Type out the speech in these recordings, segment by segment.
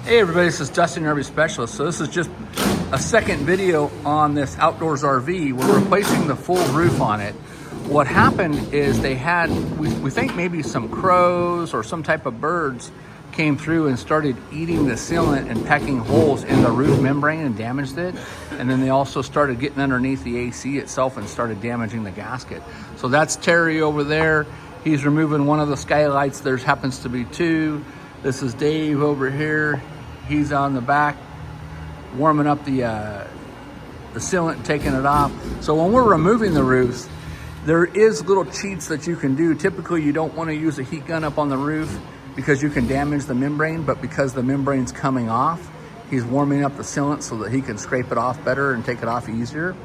Hey everybody, this is Dustin, RV Specialist. So this is just a second video on this outdoors RV. We're replacing the full roof on it. What happened is they had, we think maybe some crows or some type of birds came through and started eating the sealant and pecking holes in the roof membrane and damaged it. And then they also started getting underneath the AC itself and started damaging the gasket. So that's Terry over there. He's removing one of the skylights. There happens to be two. This is Dave over here. He's on the back warming up the sealant and taking it off. So when we're removing the roofs, there is little cheats that you can do. Typically, you don't want to use a heat gun up on the roof because you can damage the membrane, but because the membrane's coming off, he's warming up the sealant so that he can scrape it off better and take it off easier.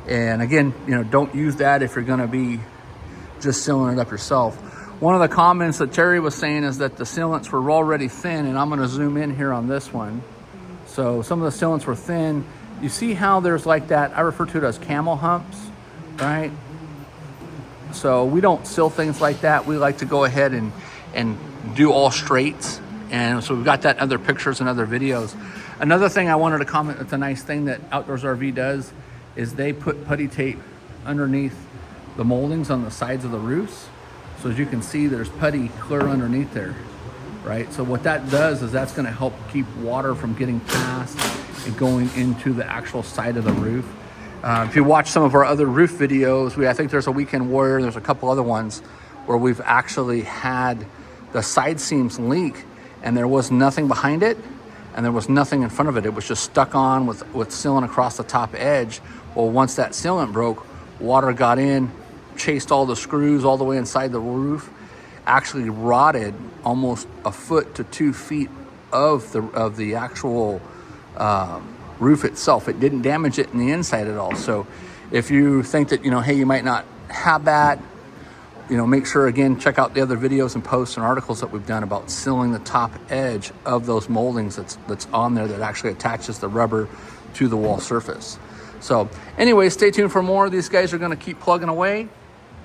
And again, don't use that if you're going to be just sealing it up yourself. One of the comments that Terry was saying is that the sealants were already thin, and I'm going to zoom in here on this one. So some of the sealants were thin. You see how there's like that, I refer to it as camel humps, right? So we don't seal things like that. We like to go ahead and do all straights. And so we've got that in other pictures and other videos. Another thing I wanted to comment, that's a nice thing that Outdoors RV does, is they put putty tape underneath the moldings on the sides of the roofs. So as you can see, there's putty clear underneath there, right? So what that does is that's gonna help keep water from getting past and going into the actual side of the roof. If you watch some of our other roof videos, I think there's a Weekend Warrior, there's a couple other ones where we've actually had the side seams leak and there was nothing behind it and there was nothing in front of it. It was just stuck on with sealant across the top edge. Well, once that sealant broke, water got in, chased all the screws all the way inside the roof, actually rotted almost a foot to 2 feet of the actual roof itself. It didn't damage it in the inside at all. So if you think that, hey, you might not have that, make sure, again, check out the other videos and posts and articles that we've done about sealing the top edge of those moldings that's on there that actually attaches the rubber to the wall surface. So anyway, stay tuned for more. These guys are going to keep plugging away.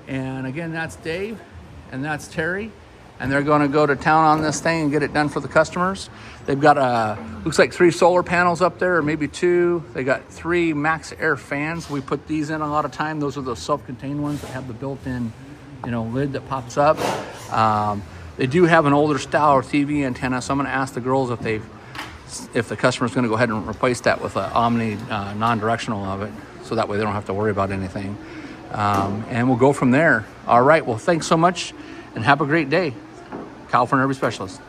And again, that's Dave and that's Terry. And they're going to go to town on this thing and get it done for the customers. They've got looks like 3 solar panels up there, or maybe 2. They got 3 max air fans. We put these in a lot of time. Those are the self-contained ones that have the built-in, lid that pops up. They do have an older style TV antenna, so I'm going to ask the girls if the customer's going to go ahead and replace that with an Omni non-directional of it, so that way they don't have to worry about anything. And we'll go from there. All right, well, thanks so much and have a great day. California RV Specialist.